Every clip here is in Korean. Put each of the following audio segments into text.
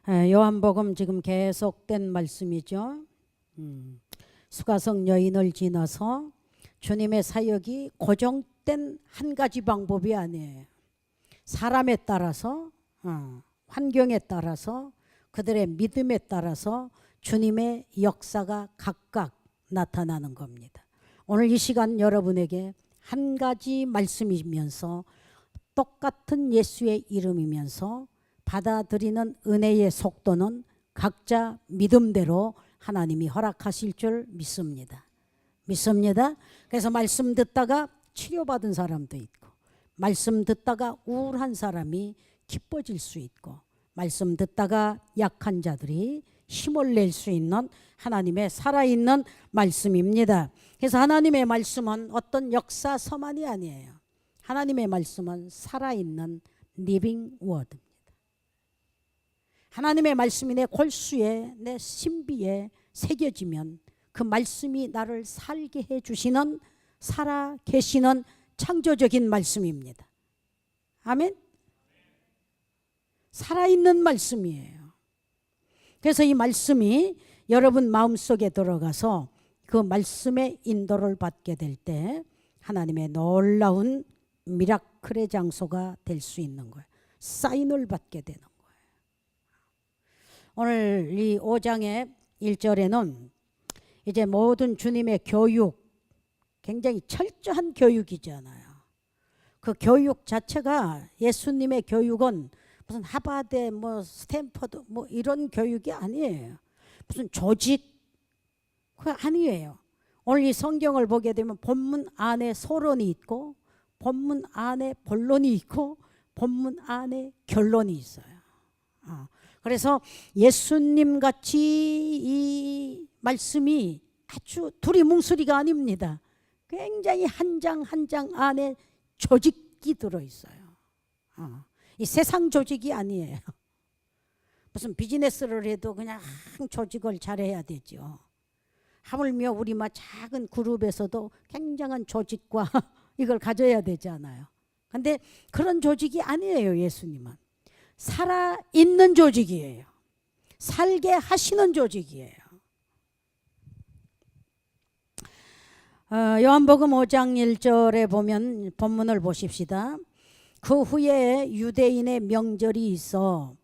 요한복음 지금 계속된 말씀이죠. 수가성 여인을 지나서 주님의 사역이 고정된 한 가지 방법이 아니에요. 사람에 따라서, 환경에 따라서, 그들의 믿음에 따라서 주님의 역사가 각각 나타나는 겁니다. 오늘 이 시간 여러분에게 한 가지 말씀이면서 똑같은 예수의 이름이면서 받아들이는 은혜의 속도는 각자 믿음대로 하나님이 허락하실 줄 믿습니다. 그래서 말씀 듣다가 치료받은 사람도 있고, 말씀 듣다가 우울한 사람이 기뻐질 수 있고, 말씀 듣다가 약한 자들이 힘을 낼 수 있는 하나님의 살아있는 말씀입니다. 그래서 하나님의 말씀은 어떤 역사서만이 아니에요. 하나님의 말씀은 살아있는 리빙 워드입니다. 하나님의 말씀이 내 골수에, 내 신비에 새겨지면 그 말씀이 나를 살게 해주시는, 살아 계시는 창조적인 말씀입니다. 아멘. 살아있는 말씀이에요. 그래서 이 말씀이 여러분 마음속에 들어가서 그 말씀의 인도를 받게 될 때 하나님의 놀라운 미라클의 장소가 될 수 있는 거예요. 사인을 받게 되는 거예요. 오늘 이 5장의 1절에는 이제 모든 주님의 교육, 굉장히 철저한 교육이잖아요. 그 교육 자체가, 예수님의 교육은 무슨 하버드, 스탠퍼드 이런 교육이 아니에요. 무슨 조직, 그거 아니에요. 오늘 이 성경을 보게 되면 본문 안에 서론이 있고, 본문 안에 본론이 있고, 본문 안에 결론이 있어요. 그래서 예수님 같이 이 말씀이 아주 두리뭉술이가 아닙니다. 굉장히 한 장 한 장 안에 조직이 들어있어요. 이 세상 조직이 아니에요. 무슨 비즈니스를 해도 그냥 조직을 잘해야 되죠. 하물며 우리 작은 그룹에서도 굉장한 조직과 이걸 가져야 되잖아요. 근데 그런 조직이 아니에요. 예수님은 살아있는 조직이에요. 살게 하시는 조직이에요. 요한복음 5장 1절에 보면 본문을 보십시다. 그 후에 유대인의 명절이 있어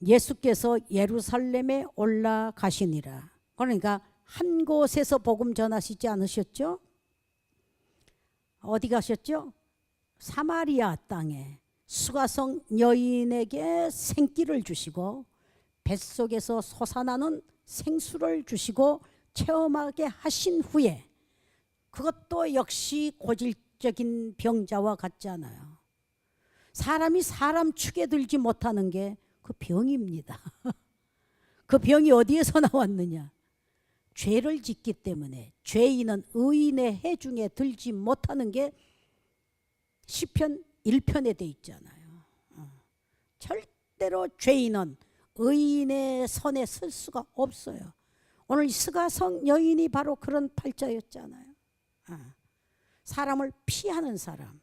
예수께서 예루살렘에 올라가시니라. 그러니까 한 곳에서 복음 전하시지 않으셨죠? 어디 가셨죠? 사마리아 땅에 수가성 여인에게 생기를 주시고 뱃속에서 솟아나는 생수를 주시고 체험하게 하신 후에, 그것도 역시 고질적인 병자와 같지 않아요. 사람이 사람 축에 들지 못하는 게 그 병입니다. 그 병이 어디에서 나왔느냐? 죄를 짓기 때문에 죄인은 의인의 해중에 들지 못하는 게 시편 1편에 돼 있잖아요. 절대로 죄인은 의인의 선에 설 수가 없어요. 오늘 스가성 여인이 바로 그런 팔자였잖아요. 사람을 피하는 사람,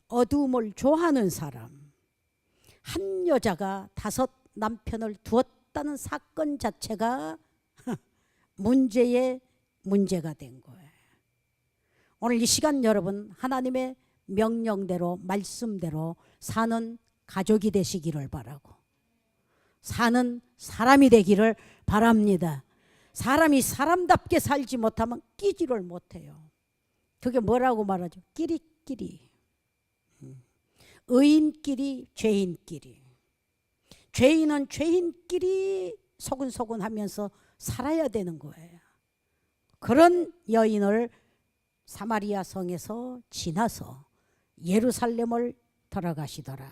어두움을 좋아하는 사람, 한 여자가 5 남편을 두었다는 사건 자체가 문제가 된 거예요. 오늘 이 시간 여러분, 하나님의 명령대로, 말씀대로 사는 가족이 되시기를 바라고, 사는 사람이 되기를 바랍니다. 사람이 사람답게 살지 못하면 끼지를 못해요. 그게 뭐라고 말하죠? 끼리끼리. 의인끼리, 죄인끼리. 죄인은 죄인끼리 소근소근 하면서 살아야 되는 거예요. 그런 여인을 사마리아 성에서 지나서 예루살렘을 들어가시더라.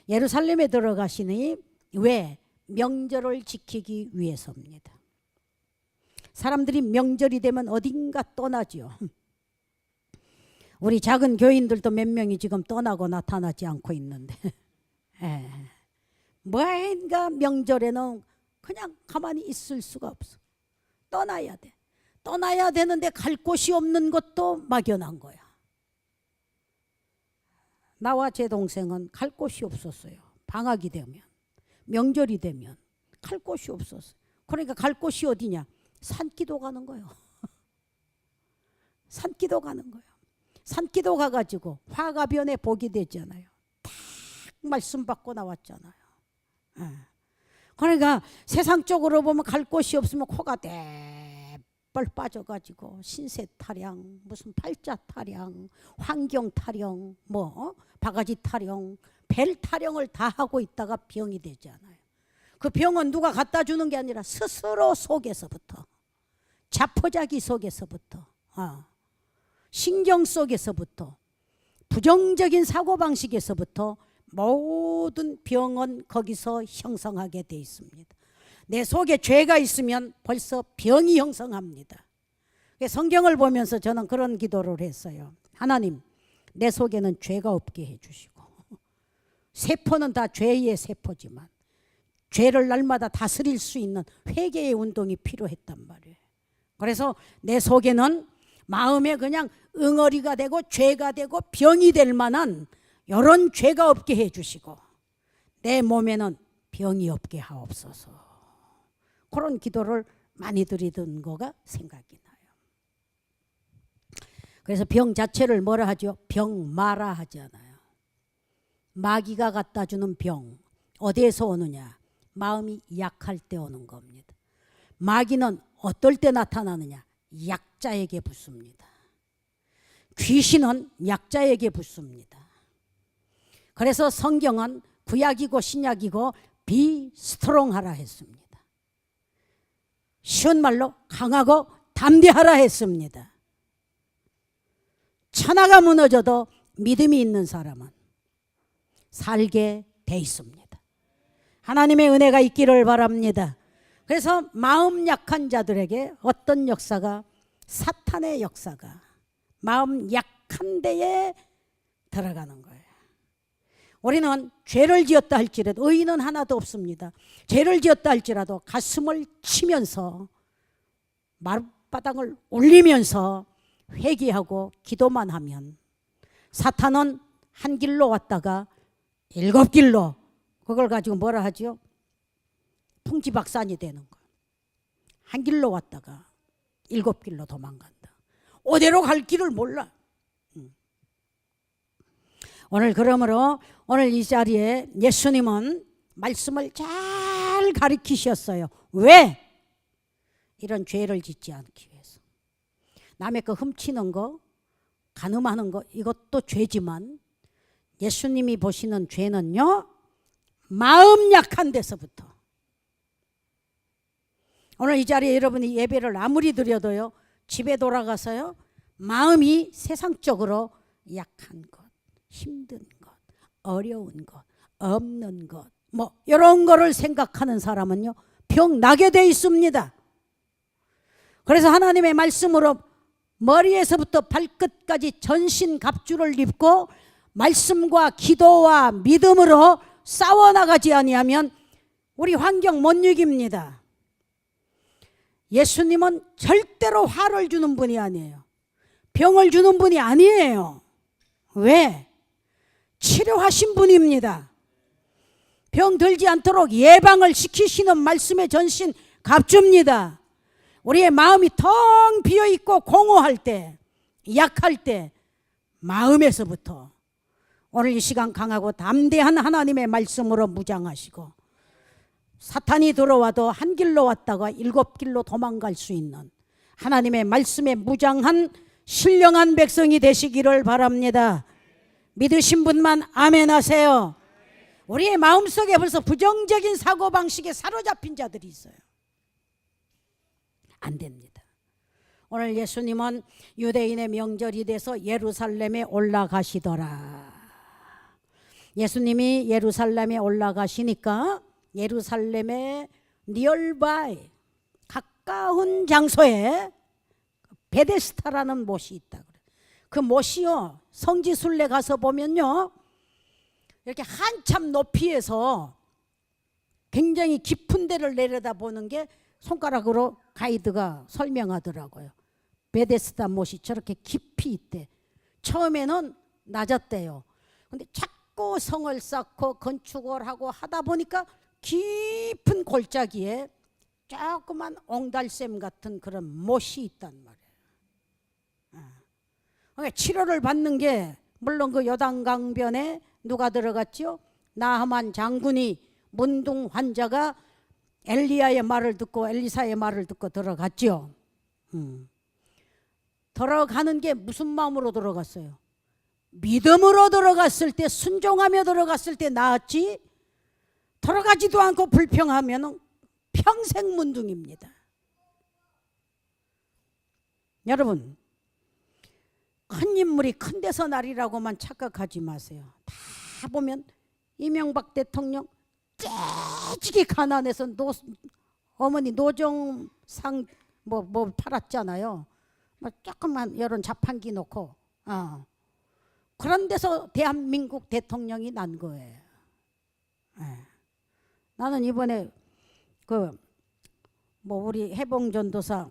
예루살렘에 들어가시니 왜? 명절을 지키기 위해서입니다. 사람들이 명절이 되면 어딘가 떠나죠. 우리 작은 교인들도 몇 명이 지금 떠나고 나타나지 않고 있는데 뭔가 명절에는 그냥 가만히 있을 수가 없어. 떠나야 돼. 떠나야 되는데 갈 곳이 없는 것도 막연한 거야. 나와 제 동생은 갈 곳이 없었어요. 방학이 되면, 명절이 되면 갈 곳이 없었어요. 그러니까 갈 곳이 어디냐? 산기도 가는 거예요. 산기도 가는 거예요. 산기도 가가지고 화가변에 복이 되잖아요. 딱 말씀 받고 나왔잖아요. 그러니까 세상적으로 보면 갈 곳이 없으면 코가 대빨 빠져가지고 신세 타령, 무슨 팔자 타령, 환경 타령, 뭐 바가지 타령, 벨 타령을 다 하고 있다가 병이 되잖아요. 그 병은 누가 갖다 주는 게 아니라 스스로 속에서부터, 자포자기 속에서부터, 신경 속에서부터, 부정적인 사고방식에서부터 모든 병은 거기서 형성하게 돼 있습니다. 내 속에 죄가 있으면 벌써 병이 형성합니다. 성경을 보면서 저는 그런 기도를 했어요. 하나님, 내 속에는 죄가 없게 해주시고, 세포는 다 죄의 세포지만 죄를 날마다 다스릴 수 있는 회개의 운동이 필요했단 말이에요. 그래서 내 속에는 마음에 그냥 응어리가 되고 죄가 되고 병이 될 만한 이런 죄가 없게 해주시고, 내 몸에는 병이 없게 하옵소서. 그런 기도를 많이 드리던 거가 생각이 나요. 그래서 병 자체를 뭐라 하죠? 병마라 하잖아요. 마귀가 갖다 주는 병, 어디에서 오느냐? 마음이 약할 때 오는 겁니다. 마귀는 어떨 때 나타나느냐? 약자에게 붙습니다. 귀신은 약자에게 붙습니다. 그래서 성경은 구약이고 신약이고 비스트롱하라 했습니다. 쉬운 말로 강하고 담대하라 했습니다. 천하가 무너져도 믿음이 있는 사람은 살게 돼 있습니다. 하나님의 은혜가 있기를 바랍니다. 그래서 마음 약한 자들에게 어떤 역사가, 사탄의 역사가 마음 약한 데에 들어가는 거예요. 우리는 죄를 지었다 할지라도, 의인은 하나도 없습니다. 죄를 지었다 할지라도 가슴을 치면서 마룻바닥을 올리면서 회개하고 기도만 하면 사탄은 한 길로 왔다가 7길로, 그걸 가지고 뭐라 하죠? 풍지박산이 되는 거예요. 한 길로 왔다가 7길로 도망간다. 어디로 갈 길을 몰라. 오늘 그러므로 오늘 이 자리에 예수님은 말씀을 잘 가르치셨어요. 왜? 이런 죄를 짓지 않기 위해서. 남의 거 훔치는 거, 간음하는 거, 이것도 죄지만 예수님이 보시는 죄는요, 마음 약한 데서부터. 오늘 이 자리에 여러분이 예배를 아무리 드려도요, 집에 돌아가서요, 마음이 세상적으로 약한 것, 힘든 것, 어려운 것, 없는 것, 뭐 이런 거를 생각하는 사람은요, 병 나게 돼 있습니다. 그래서 하나님의 말씀으로 머리에서부터 발끝까지 전신 갑주를 입고 말씀과 기도와 믿음으로 싸워나가지 아니하면 우리 환경 못 이깁니다. 예수님은 절대로 화를 주는 분이 아니에요. 병을 주는 분이 아니에요. 왜? 치료하신 분입니다. 병 들지 않도록 예방을 시키시는 말씀의 전신 갑주입니다. 우리의 마음이 텅 비어있고 공허할 때, 약할 때 마음에서부터 오늘 이 시간 강하고 담대한 하나님의 말씀으로 무장하시고, 사탄이 들어와도 한 길로 왔다가 7길로 도망갈 수 있는 하나님의 말씀에 무장한 신령한 백성이 되시기를 바랍니다. 믿으신 분만 아멘 하세요. 우리의 마음속에 벌써 부정적인 사고방식에 사로잡힌 자들이 있어요. 안 됩니다. 오늘 예수님은 유대인의 명절이 돼서 예루살렘에 올라가시더라. 예수님이 예루살렘에 올라가시니까 예루살렘의 니얼바이, 가까운 장소에 베데스다라는 못이 있다 그래. 그 못이요, 성지순례 가서 보면요, 이렇게 한참 높이에서 굉장히 깊은 데를 내려다보는 게 손가락으로 가이드가 설명하더라고요. 베데스다 못이 저렇게 깊이 있대. 처음에는 낮았대요. 근데 자꾸 성을 쌓고 건축을 하고 하다 보니까 깊은 골짜기에 조그만 옹달샘 같은 그런 못이 있단 말이에요. 그러니까 치료를 받는 게 물론 그 요단강변에 누가 들어갔죠? 나하만 장군이 문둥 환자가 엘리야의 말을 듣고 엘리사의 말을 듣고 들어갔죠. 들어가는 게 무슨 마음으로 들어갔어요? 믿음으로 들어갔을 때, 순종하며 들어갔을 때 나았지, 들어가지도 않고 불평하면 평생 문둥입니다. 여러분, 큰 인물이 큰 데서 날이라고만 착각하지 마세요. 다 보면 이명박 대통령 째지게 가난해서 어머니 노정상 뭐 팔았잖아요. 뭐 조금만 이런 자판기 놓고 그런 데서 대한민국 대통령이 난 거예요. 나는 이번에 우리 해봉전도사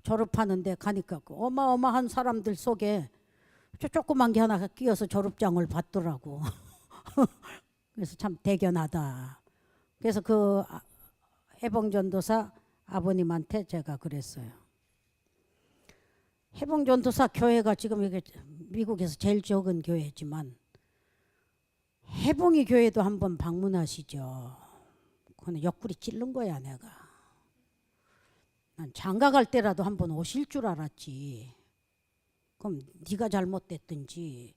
졸업하는데 가니까 어마어마한 사람들 속에 조그만 게 하나 끼어서 졸업장을 받더라고. 그래서 참 대견하다. 그래서 그 해봉전도사 아버님한테 제가 그랬어요. 해봉전도사 교회가 지금 이게 미국에서 제일 적은 교회지만 해봉이 교회도 한번 방문하시죠. 그건 옆구리 찔른 거야 내가. 난 장가 갈 때라도 한번 오실 줄 알았지. 그럼 네가 잘못됐든지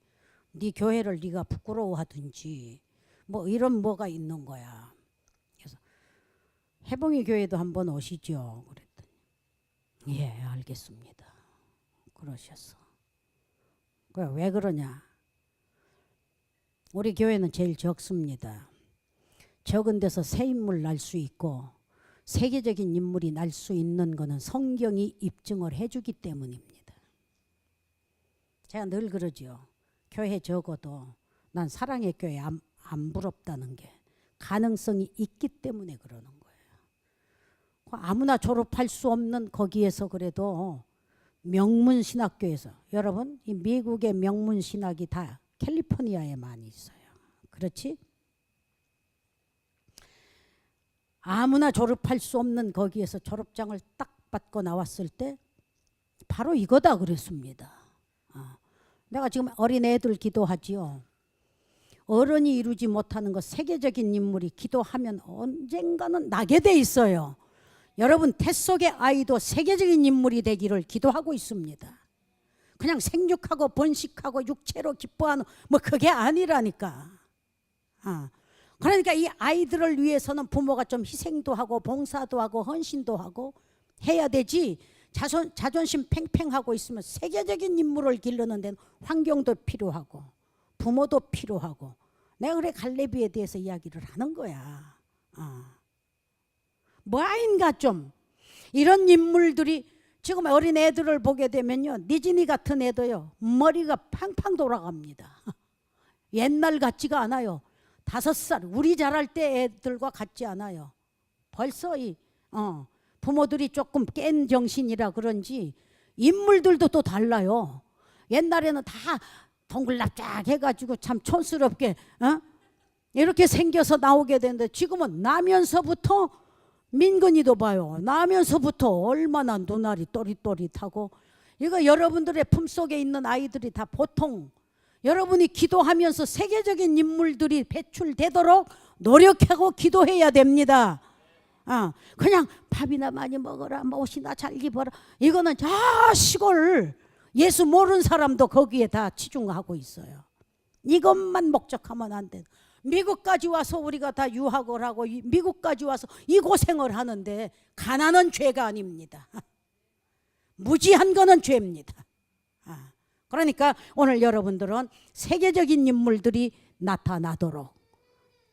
네 교회를 네가 부끄러워하든지 뭐 이런 뭐가 있는 거야. 그래서 해봉이 교회도 한번 오시죠. 그랬더니 예 알겠습니다. 그러셨어. 왜 그러냐? 우리 교회는 제일 적습니다. 적은 데서 새 인물 날 수 있고 세계적인 인물이 날 수 있는 것은 성경이 입증을 해주기 때문입니다. 제가 늘 그러죠. 교회 적어도 난 사랑의 교회 안 부럽다는 게 가능성이 있기 때문에 그러는 거예요. 아무나 졸업할 수 없는 거기에서 그래도 명문신학교에서 여러분 이 미국의 명문신학이 다 캘리포니아에 많이 있어요. 그렇지? 아무나 졸업할 수 없는 거기에서 졸업장을 딱 받고 나왔을 때 바로 이거다 그랬습니다. 내가 지금 어린애들 기도하지요. 어른이 이루지 못하는 것 세계적인 인물이 기도하면 언젠가는 나게 돼 있어요. 여러분 태 속의 아이도 세계적인 인물이 되기를 기도하고 있습니다. 그냥 생육하고 번식하고 육체로 기뻐하는 뭐 그게 아니라니까. 그러니까 이 아이들을 위해서는 부모가 좀 희생도 하고 봉사도 하고 헌신도 하고 해야 되지. 자존심 팽팽하고 있으면 세계적인 인물을 기르는 데는 환경도 필요하고 부모도 필요하고. 내가 그래 갈래비에 대해서 이야기를 하는 거야. 뭐 아닌가 좀. 이런 인물들이 지금 어린 애들을 보게 되면요. 니진이 같은 애도요. 머리가 팡팡 돌아갑니다. 옛날 같지가 않아요. 5살 우리 자랄 때 애들과 같지 않아요. 벌써 부모들이 조금 깬 정신이라 그런지 인물들도 또 달라요. 옛날에는 다 동글납작 해가지고 참 촌스럽게 이렇게 생겨서 나오게 되는데 지금은 나면서부터 민근이도 봐요. 나면서부터 얼마나 눈알이 또릿또릿하고. 이거 여러분들의 품속에 있는 아이들이 다 보통 여러분이 기도하면서 세계적인 인물들이 배출되도록 노력하고 기도해야 됩니다. 그냥 밥이나 많이 먹어라, 옷이나 잘 입어라. 이거는 시골 예수 모르는 사람도 거기에 다 치중하고 있어요. 이것만 목적하면 안 돼. 미국까지 와서 우리가 다 유학을 하고 미국까지 와서 이 고생을 하는데 가난은 죄가 아닙니다. 무지한 거는 죄입니다. 그러니까 오늘 여러분들은 세계적인 인물들이 나타나도록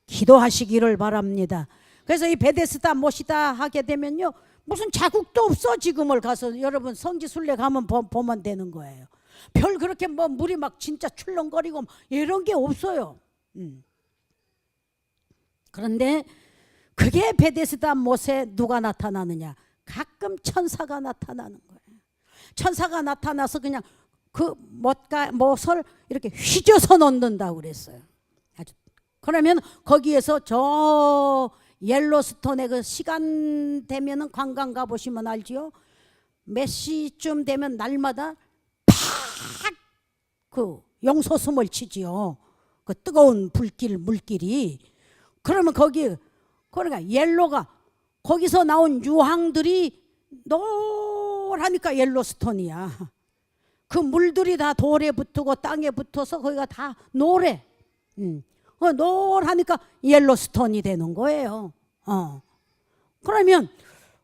기도하시기를 바랍니다. 그래서 이 베데스다 못이다 하게 되면요. 무슨 자국도 없어. 지금을 가서 여러분 성지순례 가면 보면 되는 거예요. 별 그렇게 뭐 물이 막 진짜 출렁거리고 이런 게 없어요. 그런데 그게 베데스다 못에 누가 나타나느냐? 가끔 천사가 나타나는 거예요. 천사가 나타나서 그냥 그 못을 이렇게 휘저어서 넣는다고 그랬어요. 아주. 그러면 거기에서 저 옐로스톤에 그 시간 되면은 관광 가보시면 알지요. 몇 시쯤 되면 날마다 팍 그 용솟음을 치지요. 그 뜨거운 물길이. 그러면 거기 그러니까 옐로가 거기서 나온 유황들이 노라니까 옐로스톤이야. 그 물들이 다 돌에 붙고 땅에 붙어서 거기가 다 노래. 노라니까 옐로스톤이 되는 거예요. 그러면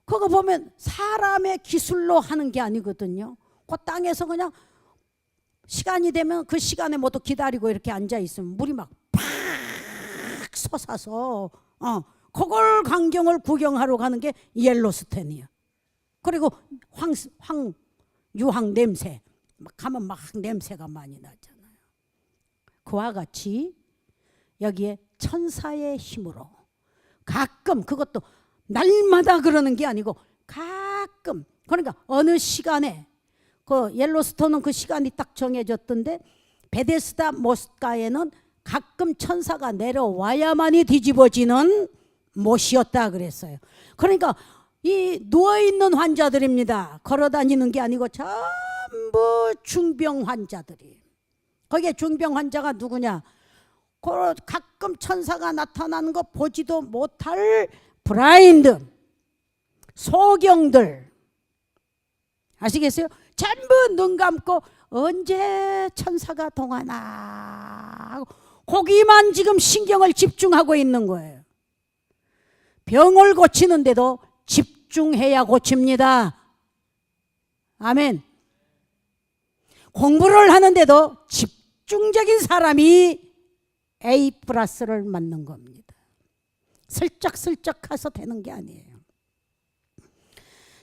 그거 보면 사람의 기술로 하는 게 아니거든요. 그 땅에서 그냥 시간이 되면 그 시간에 모두 기다리고 이렇게 앉아 있으면 물이 막 팍 솟아서 그걸 광경을 구경하러 가는 게 옐로스톤이야. 그리고 유황 냄새 막 가면 막 냄새가 많이 나잖아요. 그와 같이 여기에 천사의 힘으로 가끔, 그것도 날마다 그러는 게 아니고 가끔, 그러니까 어느 시간에, 그 옐로스톤은 그 시간이 딱 정해졌던데 베데스다 못가에는 가끔 천사가 내려와야만이 뒤집어지는 못이었다 그랬어요. 그러니까 이 누워있는 환자들입니다. 걸어다니는 게 아니고 전부 중병 환자들이. 거기에 중병 환자가 누구냐? 가끔 천사가 나타나는 거 보지도 못할 브라인드, 소경들. 아시겠어요? 전부 눈 감고 언제 천사가 동하나 거기만 지금 신경을 집중하고 있는 거예요. 병을 고치는데도 집중해야 고칩니다. 아멘. 공부를 하는데도 집중적인 사람이 A+를 맞는 겁니다. 슬쩍슬쩍 가서 되는 게 아니에요.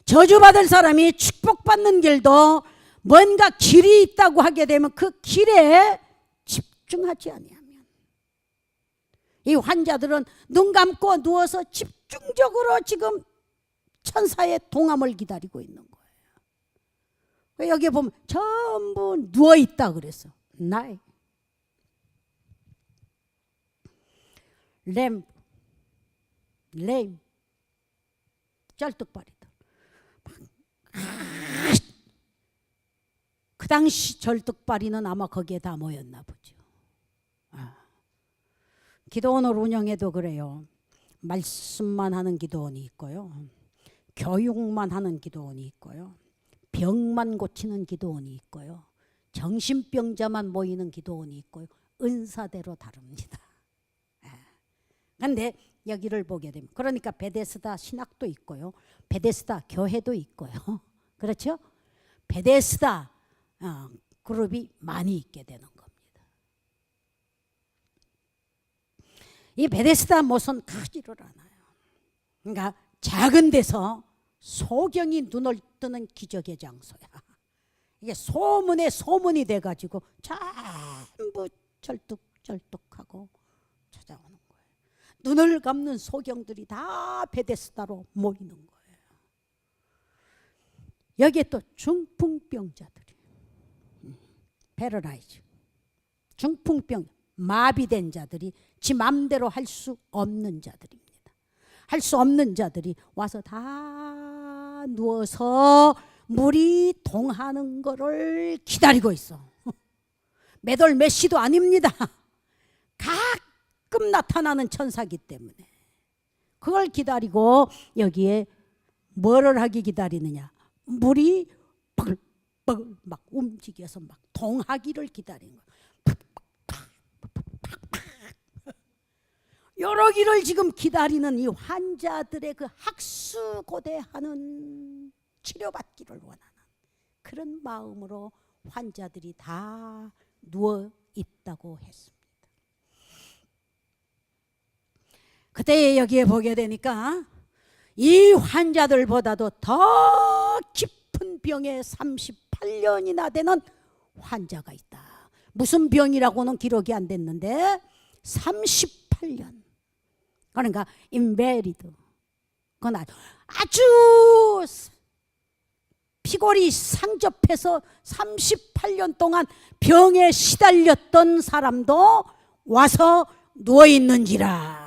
저주받을 사람이 축복받는 길도 뭔가 길이 있다고 하게 되면 그 길에 집중하지 아니하면, 이 환자들은 눈 감고 누워서 집중적으로 지금 천사의 동함을 기다리고 있는 거예요. 여기 보면 전부 누워있다 그랬어. 나이 램 쩔뚝발이다. 그 당시 절뚝발이는 아마 거기에 다 모였나 보죠. 기도원을 운영해도 그래요. 말씀만 하는 기도원이 있고요, 교육만 하는 기도원이 있고요, 병만 고치는 기도원이 있고요, 정신병자만 모이는 기도원이 있고요. 은사대로 다릅니다. 그런데 여기를 보게 되면, 그러니까 베데스다 신학도 있고요, 베데스다 교회도 있고요. 그렇죠? 베데스다 그룹이 많이 있게 되는 겁니다. 이 베데스다 못은 크지를 않아요. 그러니까 작은 데서 소경이 눈을 뜨는 기적의 장소야. 이게 소문에 소문이 돼가지고 전부 절뚝절뚝하고 찾아오는 거예요. 눈을 감는 소경들이 다 베데스다로 모이는 거예요. 여기에 또 중풍병자들이, 패러라이즈, 중풍병, 마비된 자들이 지 맘대로 할 수 없는 자들입니다. 할 수 없는 자들이 와서 다 누워서 물이 동하는 거를 기다리고 있어. 몇 월 몇 시도 아닙니다. 가끔 나타나는 천사기 때문에 그걸 기다리고, 여기에 뭐를 하기 기다리느냐? 물이 뻐글뻐글 막 움직여서 막 동하기를 기다리는 거야. 여러 기를 지금 기다리는 이 환자들의 그 학수고대하는 치료받기를 원하는 그런 마음으로 환자들이 다 누워 있다고 했습니다. 그때 여기에 보게 되니까 이 환자들보다도 더 깊은 병에 38년이나 되는 환자가 있다. 무슨 병이라고는 기록이 안 됐는데 38년. 그러니까 인베리드. 그건 아주 피골이 상접해서 38년 동안 병에 시달렸던 사람도 와서 누워있는지라.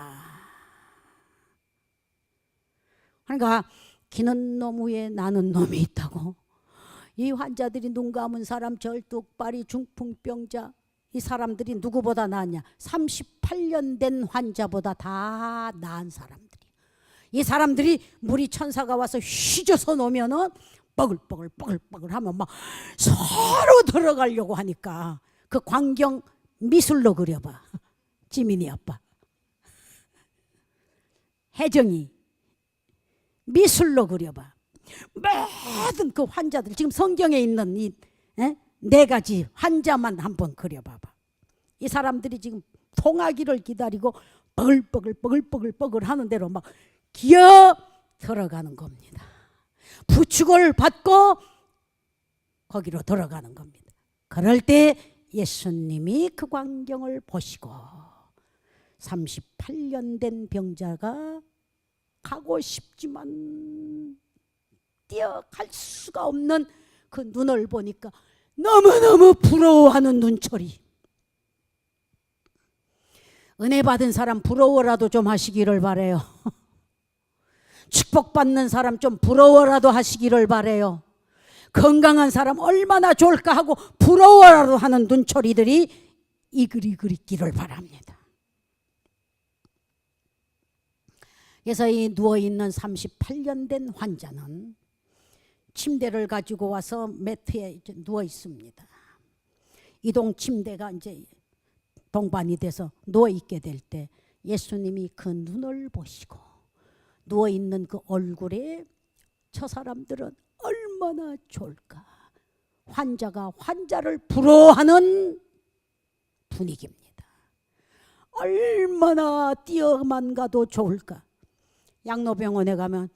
그러니까 기는 놈 위에 나는 놈이 있다고. 이 환자들이 눈 감은 사람, 절뚝발이, 중풍병자, 이 사람들이 누구보다 나았냐? 38년 된 환자보다 다 나은 사람들이. 이 사람들이 물이 천사가 와서 휘저서 놓으면은 뻐글뻐글 하면 막 서로 들어가려고 하니까 그 광경 미술로 그려봐. 지민이 아빠. 혜정이 미술로 그려봐. 모든 그 환자들, 지금 성경에 있는 이 네 가지 환자만 한번 그려봐봐. 이 사람들이 지금 통하기를 기다리고 뻐글뻐글 하는 대로 막 기어 들어가는 겁니다. 부축을 받고 거기로 들어가는 겁니다. 그럴 때 예수님이 그 광경을 보시고 38년 된 병자가 가고 싶지만 뛰어갈 수가 없는 그 눈을 보니까 너무너무 부러워하는 눈초리. 은혜 받은 사람 부러워라도 좀 하시기를 바래요. 축복받는 사람 좀 부러워라도 하시기를 바래요. 건강한 사람 얼마나 좋을까 하고 부러워라도 하는 눈초리들이 이글이글 바랍니다. 그래서 이 누워있는 38년 된 환자는 침대를 가지고 와서 매트에 누워 있습니다. 이동 침대가 이제 동반이 돼서 누워 있게 될 때 예수님이 그 눈을 보시고 누워 있는 그 얼굴에 저 사람들은 얼마나 좋을까. 환자가 환자를 부러워하는 분위기입니다. 얼마나 뛰어만 가도 좋을까. 양로병원에 가면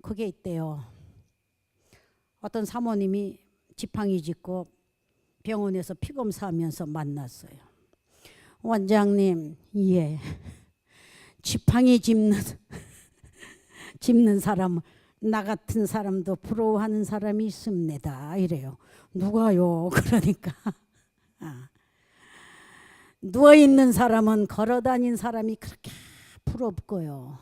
그게 있대요. 어떤 사모님이 지팡이 짚고 병원에서 피검사하면서 만났어요. 원장님, 예, 지팡이 짚는 사람, 나 같은 사람도 부러워하는 사람이 있습니다. 이래요. 누가요? 그러니까 누워있는 사람은 걸어다닌 사람이 그렇게 부럽고요.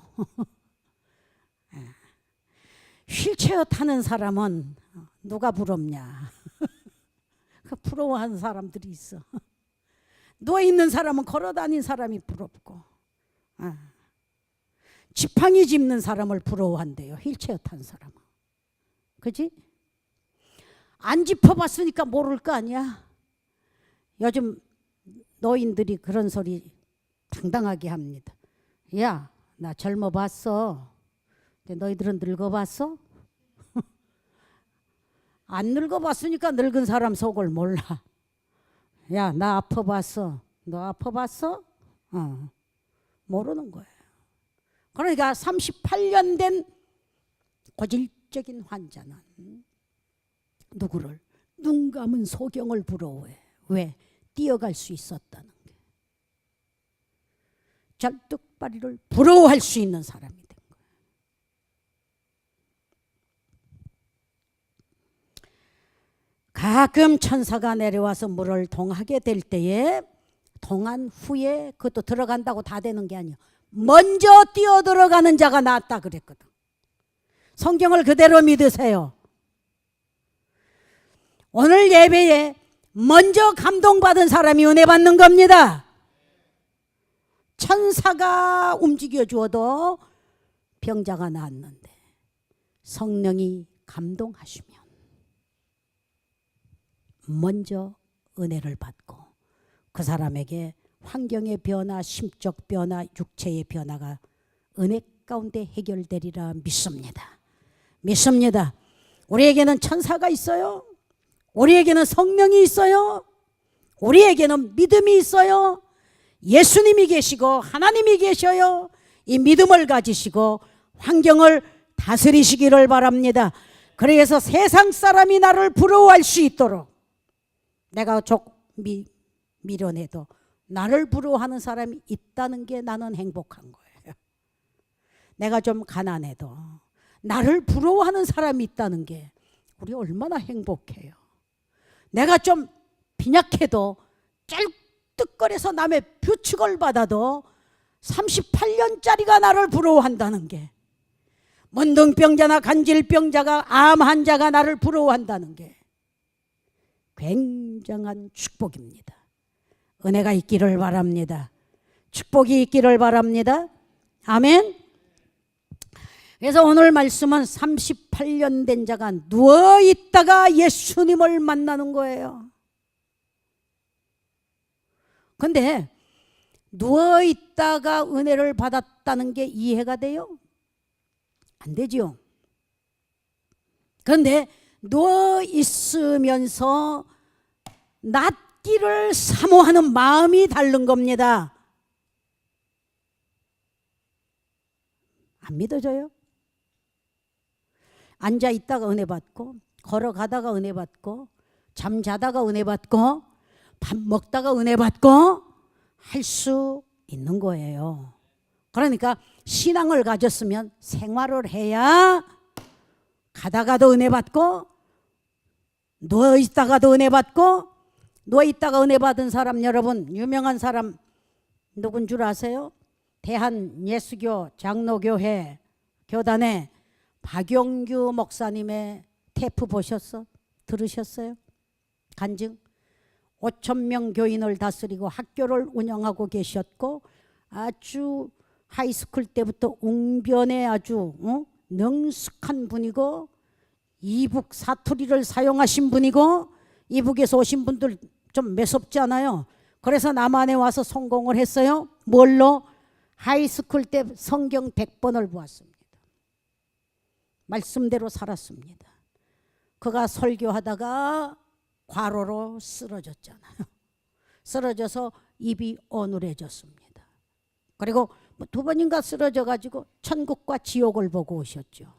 휠체어 타는 사람은 누가 부럽냐? 부러워하는 사람들이 있어. 누워있는 사람은 걸어다닌 사람이 부럽고 지팡이 짚는 사람을 부러워한대요. 휠체어 탄 사람은. 그지? 안 짚어봤으니까 모를 거 아니야. 요즘 노인들이 그런 소리 당당하게 합니다. 야, 나 젊어봤어. 근데 너희들은 늙어봤어? 안 늙어봤으니까 늙은 사람 속을 몰라. 야, 나 아파봤어. 너 아파봤어? 모르는 거예요. 그러니까 38년 된 고질적인 환자는 누구를? 눈 감은 소경을 부러워해. 왜? 뛰어갈 수 있었다는 게. 절뚝발이를 부러워할 수 있는 사람이 된 거예요. 가끔 천사가 내려와서 물을 동하게 될 때에 동한 후에 그것도 들어간다고 다 되는 게 아니야. 먼저 뛰어 들어가는 자가 낫다 그랬거든. 성경을 그대로 믿으세요. 오늘 예배에 먼저 감동받은 사람이 은혜 받는 겁니다. 천사가 움직여 주어도 병자가 낫는데 성령이 감동하시면 먼저 은혜를 받고 그 사람에게 환경의 변화, 심적 변화, 육체의 변화가 은혜 가운데 해결되리라 믿습니다. 믿습니다. 우리에게는 천사가 있어요. 우리에게는 성령이 있어요. 우리에게는 믿음이 있어요. 예수님이 계시고 하나님이 계셔요. 이 믿음을 가지시고 환경을 다스리시기를 바랍니다. 그래서 세상 사람이 나를 부러워할 수 있도록 내가 미련해도 나를 부러워하는 사람이 있다는 게 나는 행복한 거예요. 내가 좀 가난해도 나를 부러워하는 사람이 있다는 게 우리 얼마나 행복해요. 내가 좀 빈약해도 쩔뚝거려서 남의 부축을 받아도 38년짜리가 나를 부러워한다는 게, 문둥병자나 간질병자가 암 환자가 나를 부러워한다는 게 굉장한 축복입니다. 은혜가 있기를 바랍니다. 축복이 있기를 바랍니다. 아멘. 그래서 오늘 말씀은 38년 된 자가 누워있다가 예수님을 만나는 거예요. 근데 누워있다가 은혜를 받았다는 게 이해가 돼요? 안 되지요. 그런데 누워있으면서 낫기를 사모하는 마음이 다른 겁니다. 안 믿어져요? 앉아있다가 은혜 받고, 걸어가다가 은혜 받고, 잠자다가 은혜 받고, 밥 먹다가 은혜 받고 할 수 있는 거예요. 그러니까 신앙을 가졌으면 생활을 해야 가다가도 은혜 받고, 누워있다가도 은혜 받고. 누워있다가 은혜 받은 사람, 여러분 유명한 사람 누군 줄 아세요? 대한예수교 장로교회 교단에 박용규 목사님의 테이프 보셨어? 들으셨어요? 간증? 5,000명 교인을 다스리고 학교를 운영하고 계셨고, 아주 하이스쿨 때부터 웅변에 아주 능숙한 분이고, 이북 사투리를 사용하신 분이고, 이북에서 오신 분들 좀 매섭지 않아요? 그래서 남한에 와서 성공을 했어요. 뭘로? 하이스쿨 때 성경 100번을 보았습니다. 말씀대로 살았습니다. 그가 설교하다가 과로로 쓰러졌잖아요. 쓰러져서 입이 어눌해졌습니다. 그리고 두 번인가 쓰러져 가지고 천국과 지옥을 보고 오셨죠.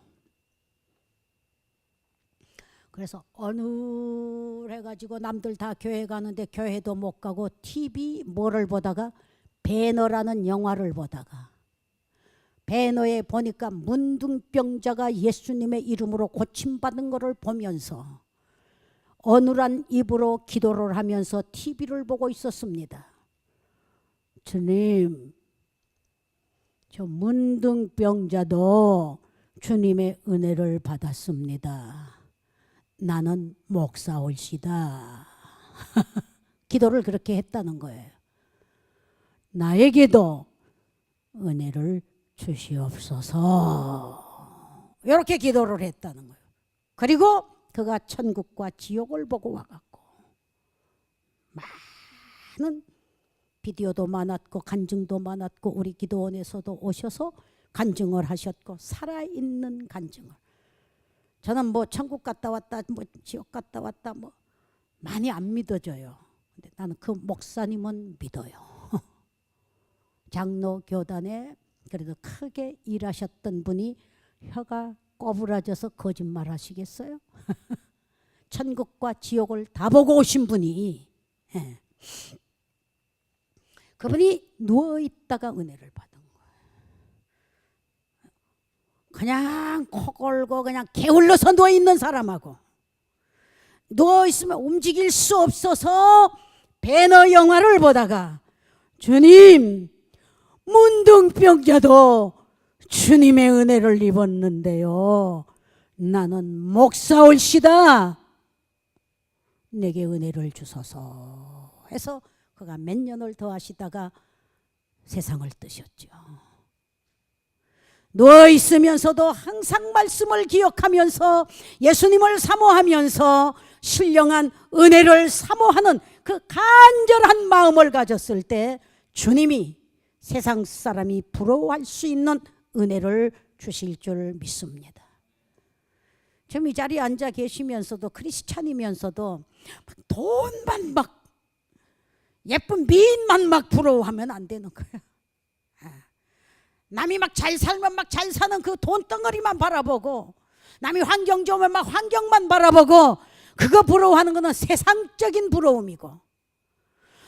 그래서 어눌해 가지고 남들 다 교회 가는데 교회도 못 가고, TV 뭐를 보다가 배너라는 영화를 보다가, 배너에 보니까 문둥병자가 예수님의 이름으로 고침받은 것을 보면서 어눌한 입으로 기도를 하면서 TV를 보고 있었습니다. 주님, 저 문둥병자도 주님의 은혜를 받았습니다. 나는 목사올시다. 기도를 그렇게 했다는 거예요. 나에게도 은혜를 주시옵소서. 이렇게 기도를 했다는 거예요. 그리고 그가 천국과 지옥을 보고 와갖고 많은 비디오도 많았고 간증도 많았고, 우리 기도원에서도 오셔서 간증을 하셨고, 살아있는 간증을. 저는 뭐 천국 갔다 왔다, 뭐 지옥 갔다 왔다, 뭐 많이 안 믿어져요. 근데 나는 그 목사님은 믿어요. 장로 교단에 그래도 크게 일하셨던 분이 혀가 꼬부라져서 거짓말 하시겠어요? 천국과 지옥을 다 보고 오신 분이, 그분이 누워있다가 은혜를 받은 거예요. 그냥 코 골고 그냥 게을러서 누워있는 사람하고, 누워있으면 움직일 수 없어서 배너 영화를 보다가, 주님, 문둥병자도 주님의 은혜를 입었는데요, 나는 목사올시다. 내게 은혜를 주소서 해서 그가 몇 년을 더 하시다가 세상을 뜨셨죠. 누워있으면서도 항상 말씀을 기억하면서 예수님을 사모하면서 신령한 은혜를 사모하는 그 간절한 마음을 가졌을 때 주님이 세상 사람이 부러워할 수 있는 은혜를 주실 줄 믿습니다. 지금 이 자리에 앉아 계시면서도, 크리스찬이면서도 돈만 막, 예쁜 미인만 막 부러워하면 안 되는 거예요. 남이 막 잘 살면 막 잘 사는 그 돈덩어리만 바라보고, 남이 환경 좋으면 막 환경만 바라보고, 그거 부러워하는 거는 세상적인 부러움이고,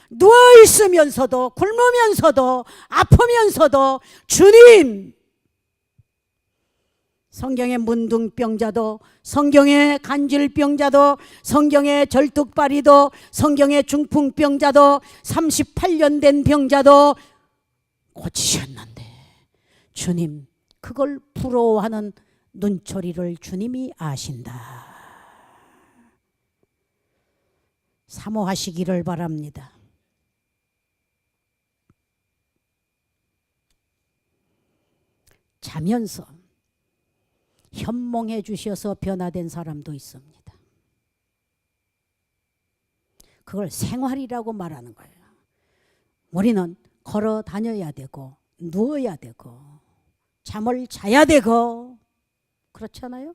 누워있으면서도 굶으면서도 아프면서도 주님, 성경의 문둥병자도, 성경의 간질병자도, 성경의 절뚝발이도, 성경의 중풍병자도, 38년 된 병자도 고치셨는데 주님 그걸 부러워하는 눈초리를 주님이 아신다. 사모하시기를 바랍니다. 자면서 현몽해 주셔서 변화된 사람도 있습니다. 그걸 생활이라고 말하는 거예요. 우리는 걸어 다녀야 되고 누워야 되고 잠을 자야 되고 그렇잖아요.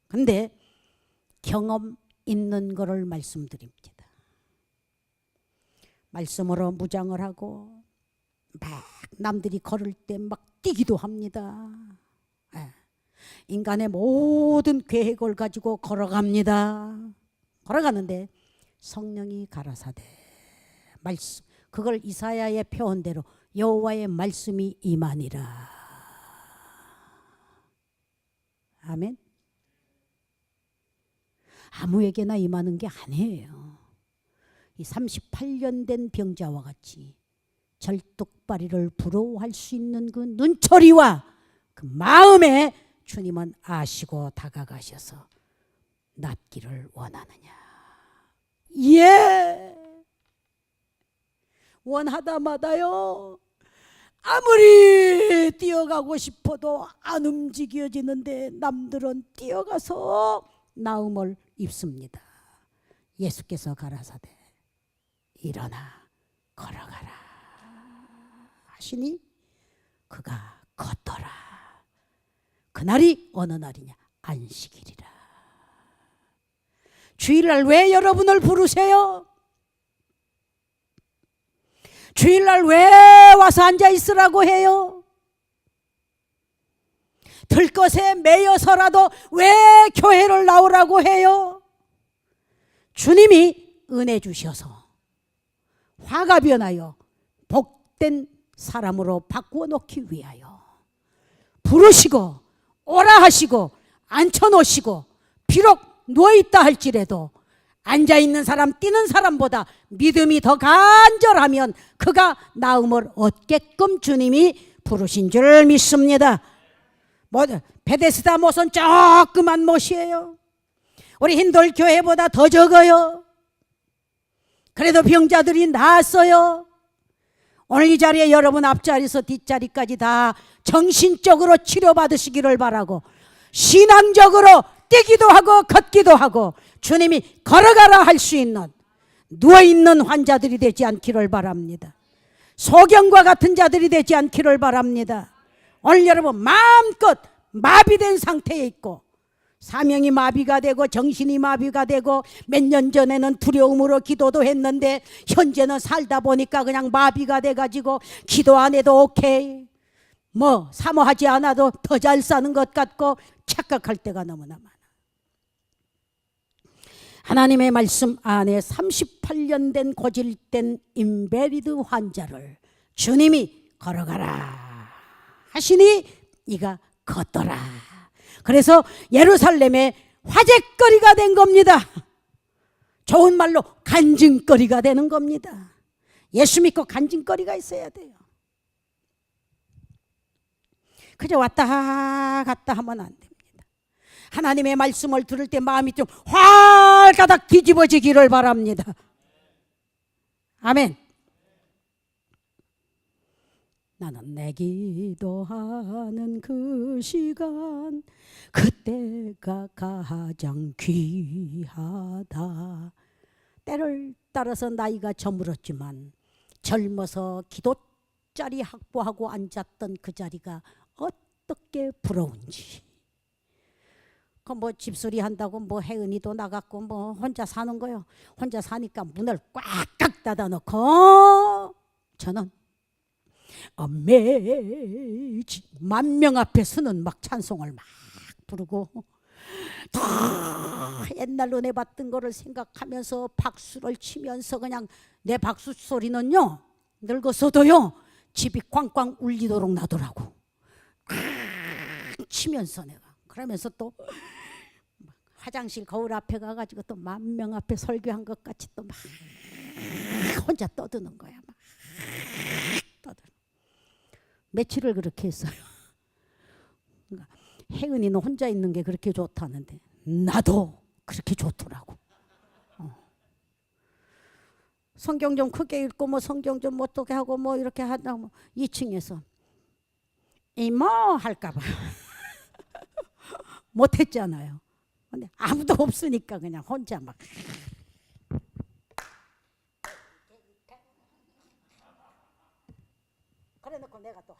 근데 경험 있는 거를 말씀드립니다. 말씀으로 무장을 하고 막 남들이 걸을 때 막 뛰기도 합니다. 인간의 모든 계획을 가지고 걸어갑니다. 걸어가는데 성령이 가라사대 말씀, 그걸 이사야의 표현대로 여호와의 말씀이 임하니라. 아멘. 아무에게나 임하는 게 아니에요. 이 38년 된 병자와 같이 절뚝발이를 부러워할 수 있는 그 눈초리와 그 마음에 주님은 아시고 다가가셔서 낫기를 원하느냐. 예, 원하다마다요 아무리 뛰어가고 싶어도 안 움직여지는데 남들은 뛰어가서 나음을 입습니다. 예수께서 가라사대 일어나 걸어가라 하시니 그가 걷더라. 그날이 어느 날이냐? 안식일이라. 주일날 왜 여러분을 부르세요? 주일날 왜 와서 앉아 있으라고 해요? 들것에 매여서라도 왜 교회를 나오라고 해요? 주님이 은혜 주셔서 화가 변하여 복된 사람으로 바꾸어 놓기 위하여 부르시고 오라 하시고 앉혀놓으시고 비록 누워있다 할지라도 앉아있는 사람 뛰는 사람보다 믿음이 더 간절하면 그가 나음을 얻게끔 주님이 부르신 줄 믿습니다. 베데스다 못은 조그만 못이에요. 우리 힌돌 교회보다 더 적어요. 그래도 병자들이 나았어요. 오늘 이 자리에 여러분 앞자리에서 뒷자리까지 다 정신적으로 치료받으시기를 바라고 신앙적으로 뛰기도 하고 걷기도 하고 주님이 걸어가라 할 수 있는 누워있는 환자들이 되지 않기를 바랍니다. 소경과 같은 자들이 되지 않기를 바랍니다. 오늘 여러분 마음껏 마비된 상태에 있고 사명이 마비가 되고 정신이 마비가 되고 몇 년 전에는 두려움으로 기도도 했는데 현재는 살다 보니까 그냥 마비가 돼가지고 기도 안 해도 오케이 뭐 사모하지 않아도 더 잘 사는 것 같고 착각할 때가 너무나 많아. 하나님의 말씀 안에 38년 된 고질된 인베리드 환자를 주님이 걸어가라 하시니 이가 걷더라. 그래서 예루살렘의 화제거리가 된 겁니다. 좋은 말로 간증거리가 되는 겁니다. 예수 믿고 간증거리가 있어야 돼요. 그저 왔다 갔다 하면 안 됩니다. 하나님의 말씀을 들을 때 마음이 좀 활가닥 뒤집어지기를 바랍니다. 아멘. 나는 내 기도하는 그 시간 그때가 가장 귀하다. 때를 따라서 나이가 저물었지만 젊어서 기도자리 확보하고 앉았던 그 자리가 어떻게 부러운지. 그 뭐 집수리 한다고 뭐 혜은이도 나갔고 뭐 혼자 사는 거요. 혼자 사니까 문을 꽉꽉 닫아놓고 저는 어메이지 만명 앞에서는 막 찬송을 막 부르고 다 옛날 은혜 받던 거를 생각하면서 박수를 치면서 그냥 내 박수 소리는요 늙었어도요 집이 꽝꽝 울리도록 나더라고. 미치면서 내가 그러면서 또 화장실 거울 앞에 가가지고 또 10,000명 앞에 설교한 것 같이 또 막 혼자 떠드는 거야. 막 떠드는. 며칠을 그렇게 했어요. 그러니까 혜은이는 혼자 있는 게 그렇게 좋다는데 나도 그렇게 좋더라고. 성경 좀 크게 읽고 뭐 성경 좀 어떻게 하고 뭐 이렇게 하다 뭐 2층에서 이모 할까봐 못했잖아요. 근데 아무도 없으니까 그냥 혼자 막 그래놓고 내가 또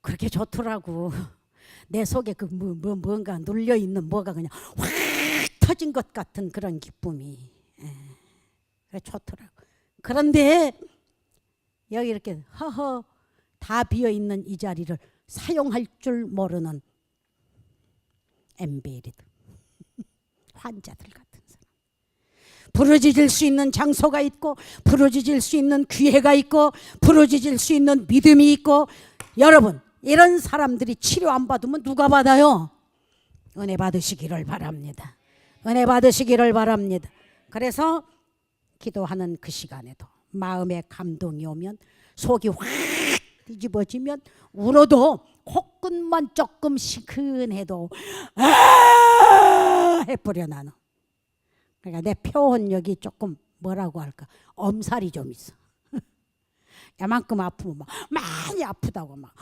그렇게 좋더라고. 내 속에 그 뭔가 눌려 있는 뭐가 그냥 확 터진 것 같은 그런 기쁨이 그래 좋더라고. 그런데 여기 이렇게 허허 다 비어 있는 이 자리를 사용할 줄 모르는 엠베리드 환자들 같은 사람. 부르짖을 수 있는 장소가 있고 부르짖을 수 있는 기회가 있고 부르짖을 수 있는 믿음이 있고 여러분 이런 사람들이 치료 안 받으면 누가 받아요? 은혜 받으시기를 바랍니다. 은혜 받으시기를 바랍니다. 그래서 기도하는 그 시간에도 마음에 감동이 오면 속이 확 뒤집어지면 울어도 코끝만 조금 시큰해도 아 해버려 나는. 그러니까 내 표현력이 조금 뭐라고 할까 엄살이 좀 있어. 야만큼 아프면 막 많이 아프다고 막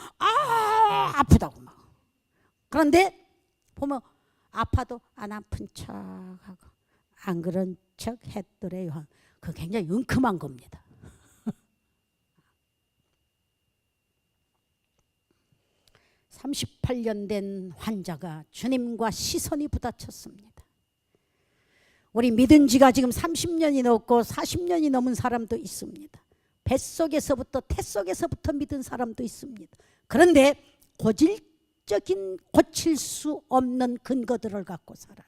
아프다고 막. 그런데 보면 아파도 안 아픈 척하고 안 그런 척 했더래요. 그 굉장히 은큼한 겁니다. (38년) 된 환자가 주님과 시선이 부딪혔습니다. 우리 믿은 지가 지금 30년이 넘고 40년이 넘은 사람도 있습니다. 뱃속에서부터 태속에서부터 믿은 사람도 있습니다. 그런데 고칠 수 없는 근거들을 갖고 살아요.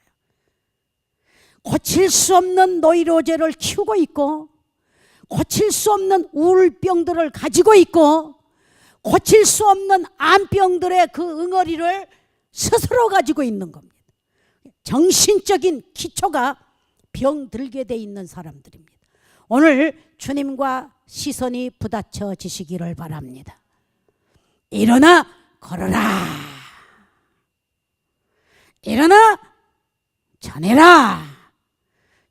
고칠 수 없는 노이로제를 키우고 있고 고칠 수 없는 우울병들을 가지고 있고 고칠 수 없는 암병들의 그 응어리를 스스로 가지고 있는 겁니다. 정신적인 기초가 병들게 돼 있는 사람들입니다. 오늘 주님과 시선이 부딪혀지시기를 바랍니다. 일어나 걸어라. 일어나 전해라.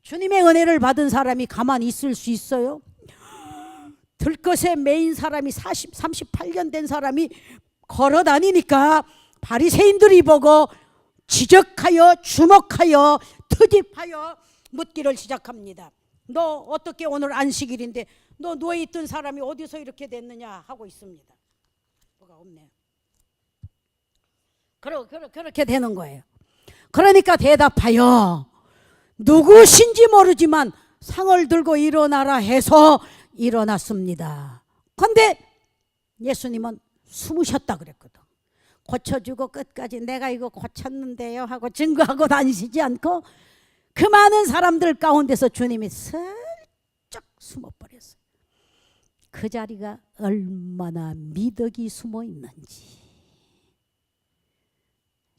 주님의 은혜를 받은 사람이 가만히 있을 수 있어요? 들것에 매인 사람이 38년 된 사람이 걸어 다니니까 바리새인들이 보고 지적하여 주목하여 트집하여 묻기를 시작합니다. 너 어떻게 오늘 안식일인데 너 누워있던 사람이 어디서 이렇게 됐느냐 하고 있습니다. 뭐가 없네요. 그렇게 되는 거예요. 그러니까 대답하여 누구신지 모르지만 상을 들고 일어나라 해서 일어났습니다. 그런데 예수님은 숨으셨다 그랬거든. 고쳐주고 끝까지 내가 이거 고쳤는데요 하고 증거하고 다니시지 않고 그 많은 사람들 가운데서 주님이 슬쩍 숨어버렸어요. 그 자리가 얼마나 미덕이 숨어 있는지.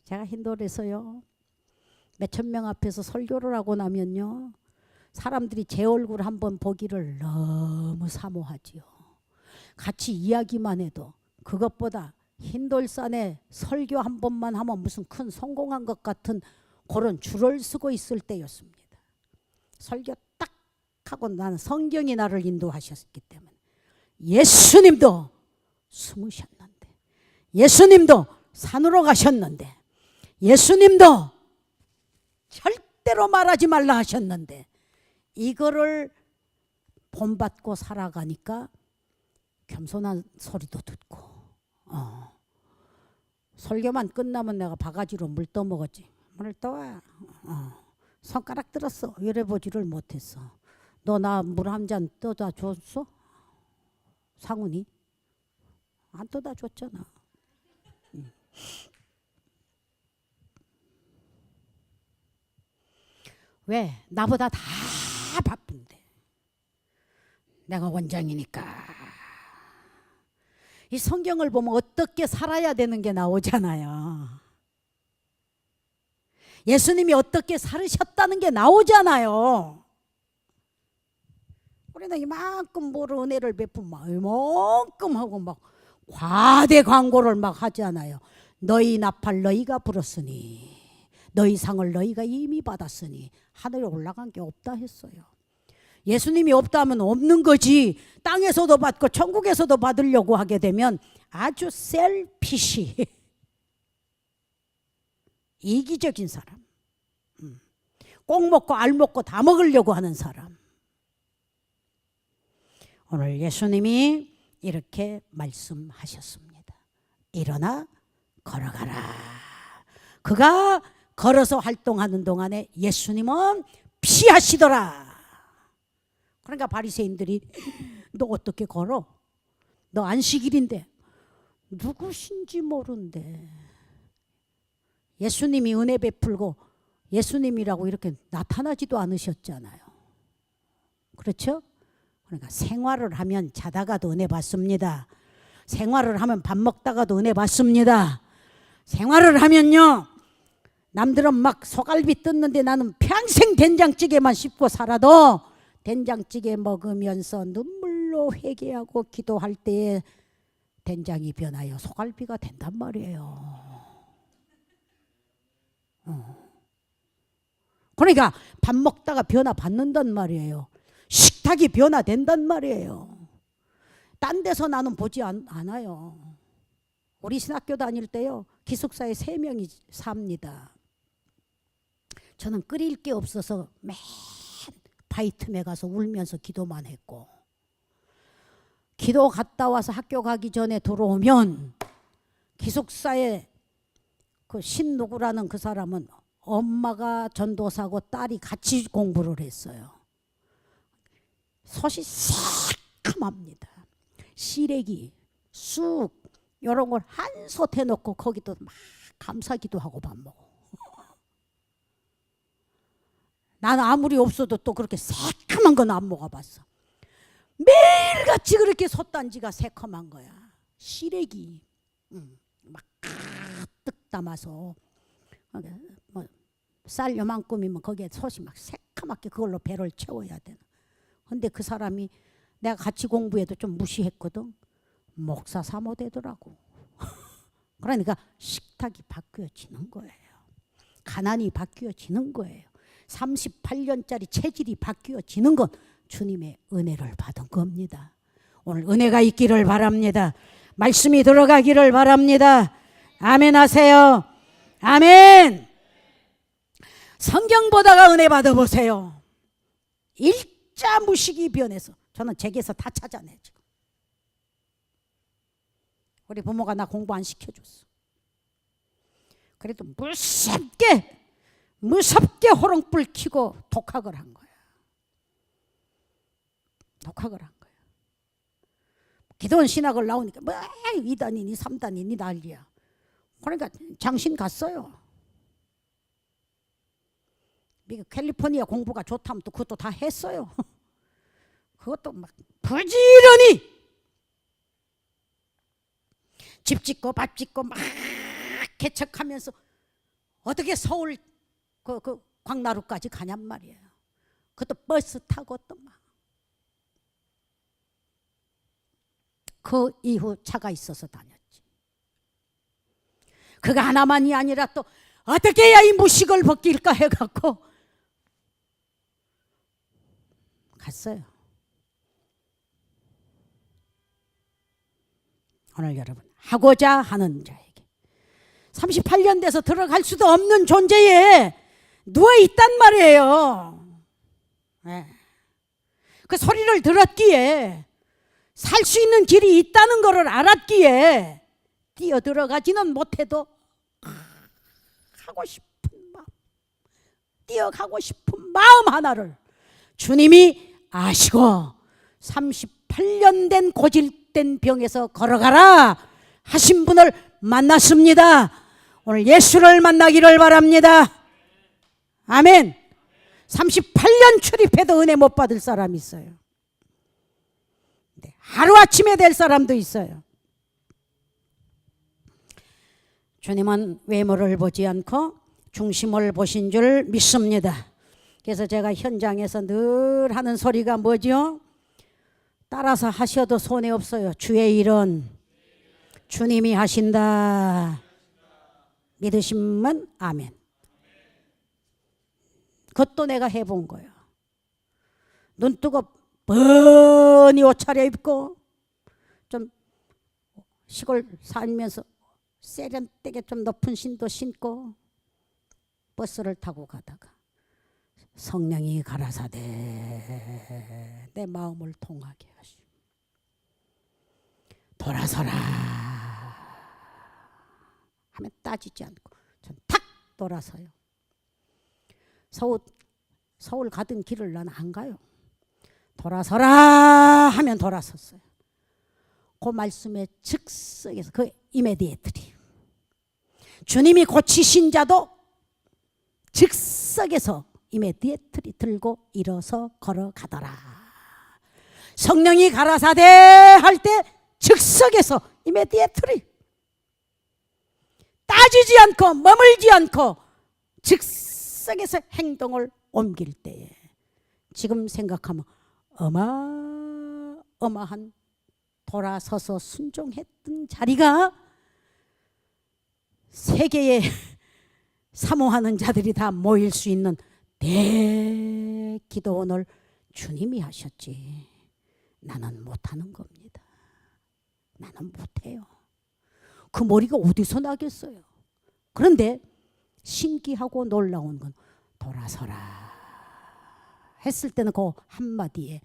제가 힌도에서요 몇천 명 앞에서 설교를 하고 나면요 사람들이 제 얼굴 한번 보기를 너무 사모하지요. 같이 이야기만 해도 그것보다 흰돌산에 설교 한 번만 하면 무슨 큰 성공한 것 같은 그런 줄을 서고 있을 때였습니다. 설교 딱 하고 나는 성경이 나를 인도하셨기 때문에 예수님도 숨으셨는데 예수님도 산으로 가셨는데 예수님도 절대로 말하지 말라 하셨는데 이거를 본받고 살아가니까 겸손한 소리도 듣고 설교만 끝나면 내가 바가지로 물 떠먹었지. 물 떠와. 손가락 들었어. 열어보지를 못했어. 너 나 물 한 잔 떠다 줬어? 상훈이? 안 떠다 줬잖아. 왜? 나보다 다 바쁜데. 내가 원장이니까. 이 성경을 보면 어떻게 살아야 되는 게 나오잖아요. 예수님이 어떻게 살으셨다는 게 나오잖아요. 우리는 이만큼 뭐를 은혜를 베푼 이만큼 하고 막 과대 광고를 막 하잖아요. 너희 나팔 너희가 불었으니 너희 상을 너희가 이미 받았으니 하늘에 올라간 게 없다 했어요. 예수님이 없다 하면 없는 거지. 땅에서도 받고 천국에서도 받으려고 하게 되면 아주 셀피시 이기적인 사람, 꼭 먹고 알 먹고 다 먹으려고 하는 사람. 오늘 예수님이 이렇게 말씀하셨습니다. 일어나 걸어가라. 그가 걸어서 활동하는 동안에 예수님은 피하시더라. 그러니까 바리새인들이 너 어떻게 걸어? 너 안식일인데. 누구신지 모른데 예수님이 은혜 베풀고 예수님이라고 이렇게 나타나지도 않으셨잖아요. 그렇죠? 그러니까 생활을 하면 자다가도 은혜 받습니다. 생활을 하면 밥 먹다가도 은혜 받습니다. 생활을 하면요, 남들은 막 소갈비 뜯는데 나는 평생 된장찌개만 씹고 살아도 된장찌개 먹으면서 눈물로 회개하고 기도할 때에 된장이 변하여 소갈비가 된단 말이에요. 그러니까 밥 먹다가 변화 받는단 말이에요. 식탁이 변화된단 말이에요. 딴 데서 나는 보지 않아요. 우리 신학교 다닐 때요, 기숙사에 3명이 삽니다. 저는 끓일 게 없어서 맨 바이틈에 가서 울면서 기도만 했고, 기도 갔다 와서 학교 가기 전에 들어오면 기숙사에 그 신누구라는 그 사람은 엄마가 전도사고 딸이 같이 공부를 했어요. 솥이 새카맣니다. 시래기, 쑥 이런 걸 한솥 해놓고 거기도 막 감사기도 하고 밥 먹어. 나는 아무리 없어도 또 그렇게 새카만 건 안 먹어봤어. 매일같이 그렇게 솥단지가 새카만 거야. 시래기 막 가득 담아서 뭐 쌀 요만큼이면 거기에 솥이 막 새카맣게 그걸로 배를 채워야 되는. 근데 그 사람이 내가 같이 공부해도 좀 무시했거든. 목사 사모 되더라고. 그러니까 식탁이 바뀌어지는 거예요. 가난이 바뀌어지는 거예요. 38년짜리 체질이 바뀌어지는 건 주님의 은혜를 받은 겁니다. 오늘 은혜가 있기를 바랍니다. 말씀이 들어가기를 바랍니다. 아멘 하세요. 아멘. 성경 보다가 은혜 받아보세요. 일자 무식이 변해서 저는 책에서 다 찾아내. 지금 우리 부모가 나 공부 안 시켜줬어. 그래도 무섭게 호롱불 켜고 독학을 한 거야. 독학을 한 거야. 기도원 신학을 나오니까 뭐 2단이니 3단이니 난리야. 그러니까 장신 갔어요. 미국 캘리포니아 공부가 좋다면 또 그것도 다 했어요. 그것도 막 부지런히 집 짓고 밥 짓고 막 개척하면서 어떻게 서울 그 광나루까지 가냔 말이에요. 그것도 버스 타고 또 막. 그 이후 차가 있어서 다녔지. 그가 하나만이 아니라 또 어떻게 해야 이 무식을 벗길까 해갖고 갔어요. 오늘 여러분 하고자 하는 자에게 38년 돼서 들어갈 수도 없는 존재에 누워있단 말이에요. 네. 그 소리를 들었기에 살 수 있는 길이 있다는 것을 알았기에 뛰어들어가지는 못해도 하고 싶은 마음, 뛰어가고 싶은 마음 하나를 주님이 아시고 38년 된 고질된 병에서 걸어가라 하신 분을 만났습니다. 오늘 예수를 만나기를 바랍니다. 아멘. 38년 출입해도 은혜 못 받을 사람이 있어요. 하루아침에 될 사람도 있어요. 주님은 외모를 보지 않고 중심을 보신 줄 믿습니다. 그래서 제가 현장에서 늘 하는 소리가 뭐죠? 따라서 하셔도 손해 없어요. 주의 일은 주님이 하신다. 믿으시면 아멘. 그것도 내가 해본 거예요. 눈 뜨고 뻔히 옷 차려입고 좀 시골 살면서 세련되게 좀 높은 신도 신고 버스를 타고 가다가 성령이 가라사대 내 마음을 통하게 하시고 돌아서라 하면 따지지 않고 전 탁 돌아서요. 서울 가던 길을 난 안 가요. 돌아서라 하면 돌아섰어요. 그 말씀에 즉석에서 그 이메디에트리 주님이 고치신 자도 즉석에서 이메디에트리 들고 일어서 걸어가더라. 성령이 가라사대 할 때 즉석에서 이메디에트리 따지지 않고 머물지 않고 즉석에서 행동을 옮길 때에 지금 생각하면 어마어마한 돌아서서 순종했던 자리가 세계에 사모하는 자들이 다 모일 수 있는 대기도원을 주님이 하셨지 나는 못하는 겁니다. 나는 못해요. 그 머리가 어디서 나겠어요. 그런데 신기하고 놀라운 건 돌아서라 했을 때는 그 한마디에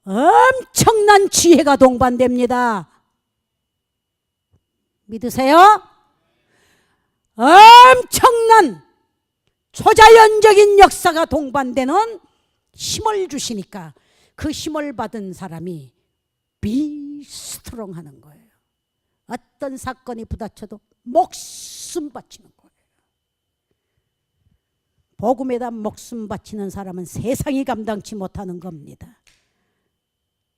엄청난 지혜가 동반됩니다. 믿으세요? 엄청난 초자연적인 역사가 동반되는 힘을 주시니까 그 힘을 받은 사람이 비스트롱하는 거예요. 어떤 사건이 부딪혀도 목숨 바치는 거예요. 복음에다 목숨 바치는 사람은 세상이 감당치 못하는 겁니다.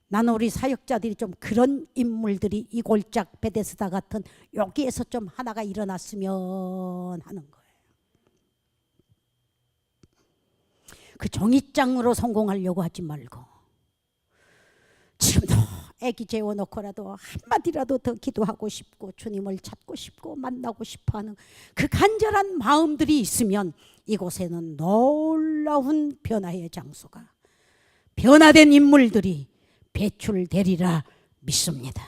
나는 우리 사역자들이 좀 그런 인물들이 이 골짝 베데스다 같은 여기에서 좀 하나가 일어났으면 하는 거예요. 그 종이장으로 성공하려고 하지 말고 지금도 애기 재워놓고라도 한마디라도 더 기도하고 싶고 주님을 찾고 싶고 만나고 싶어하는 그 간절한 마음들이 있으면 이곳에는 놀라운 변화의 장소가 변화된 인물들이 배출되리라 믿습니다.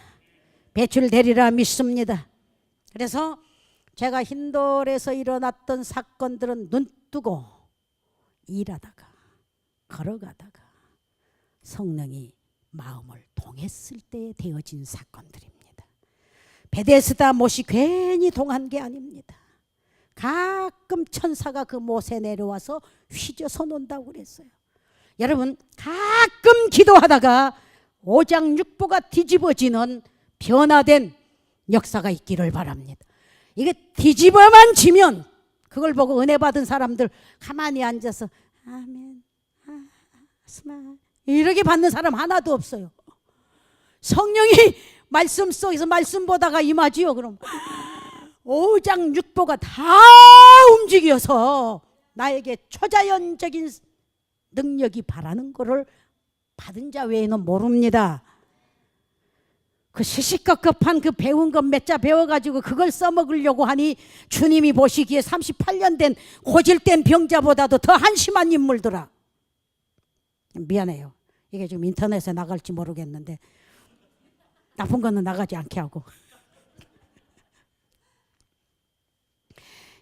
배출되리라 믿습니다. 그래서 제가 힌돌에서 일어났던 사건들은 눈 뜨고 일하다가 걸어가다가 성령이 마음을 동했을 때 되어진 사건들입니다. 베데스다 못이 괜히 동한 게 아닙니다. 가끔 천사가 그 못에 내려와서 휘저서 논다고 그랬어요. 여러분 가끔 기도하다가 오장육부가 뒤집어지는 변화된 역사가 있기를 바랍니다. 이게 뒤집어만 지면 그걸 보고 은혜 받은 사람들 가만히 앉아서 아멘 스마 이렇게 받는 사람 하나도 없어요. 성령이 말씀 속에서 말씀 보다가 임하지요. 그럼 오장육부가 다 움직여서 나에게 초자연적인 능력이 바라는 것을 받은 자 외에는 모릅니다. 그 시시껍껍한 그 배운 것 몇 자 배워가지고 그걸 써먹으려고 하니 주님이 보시기에 38년 된 고질된 병자보다도 더 한심한 인물들아. 미안해요. 이게 지금 인터넷에 나갈지 모르겠는데 나쁜 거는 나가지 않게 하고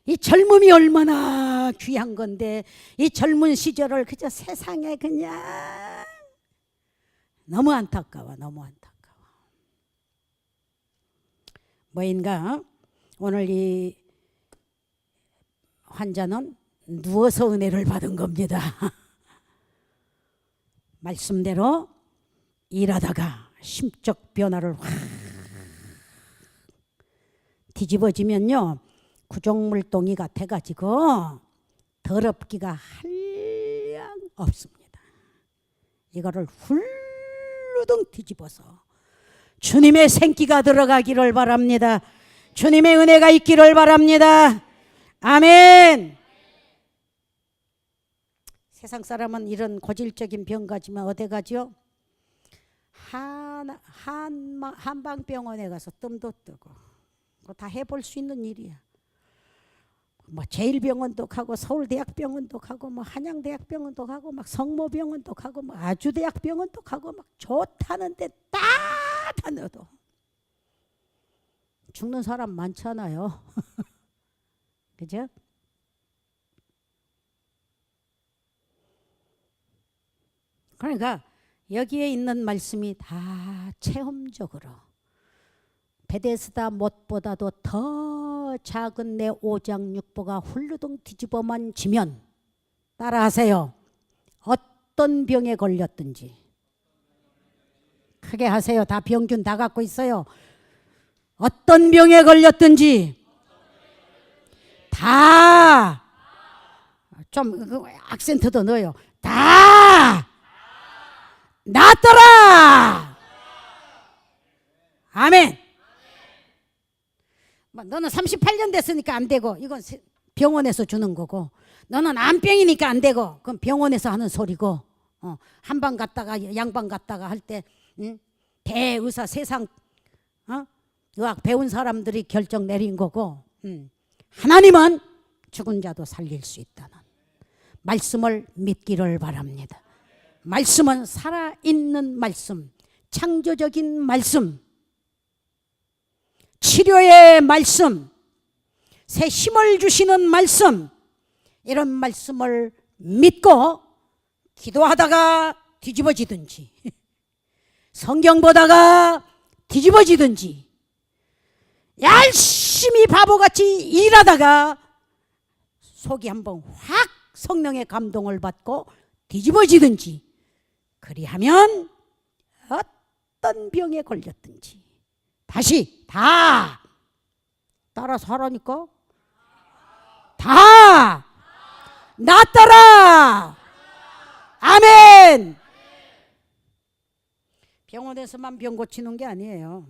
이 젊음이 얼마나 귀한 건데 이 젊은 시절을 그저 세상에 그냥 너무 안타까워. 너무 안타까워. 뭐인가 오늘 이 환자는 누워서 은혜를 받은 겁니다. 말씀대로 일하다가 심적 변화를 확 뒤집어지면요 구정물동이 같아가지고 더럽기가 한량 없습니다. 이거를 훌루덩 뒤집어서 주님의 생기가 들어가기를 바랍니다. 주님의 은혜가 있기를 바랍니다. 아멘. 세상 사람은 이런 고질적인 병 가지면 어디 가죠? 한방병원에 가서 뜸도 뜨고 그거 다 해볼 수 있는 일이야. 뭐 제일병원도 가고 서울대학병원도 가고 뭐 한양대학병원도 가고 막 성모병원도 가고 뭐 아주대학병원도 가고 막 좋다는데 다 다녀도 죽는 사람 많잖아요. 그죠? 그러니까 여기에 있는 말씀이 다 체험적으로 베데스다 못보다도 더 작은 내 오장육부가 훌루덩 뒤집어만 지면 따라하세요. 어떤 병에 걸렸든지 크게 하세요. 다 병균 다 갖고 있어요. 어떤 병에 걸렸든지 다 좀 악센트도 넣어요. 다 낫더라. 아멘. 너는 38년 됐으니까 안 되고 이건 병원에서 주는 거고, 너는 암병이니까 안 되고 그건 병원에서 하는 소리고, 한방 갔다가 양방 갔다가 할 때 대의사 세상 의학 배운 사람들이 결정 내린 거고, 하나님은 죽은 자도 살릴 수 있다는 말씀을 믿기를 바랍니다. 말씀은 살아있는 말씀, 창조적인 말씀, 치료의 말씀, 새 힘을 주시는 말씀, 이런 말씀을 믿고 기도하다가 뒤집어지든지 성경 보다가 뒤집어지든지 열심히 바보같이 일하다가 속이 한번 확 성령의 감동을 받고 뒤집어지든지, 그리하면 어떤 병에 걸렸든지 다시 다 따라서 하라니까. 다 낫더라. 아멘. 병원에서만 병 고치는 게 아니에요.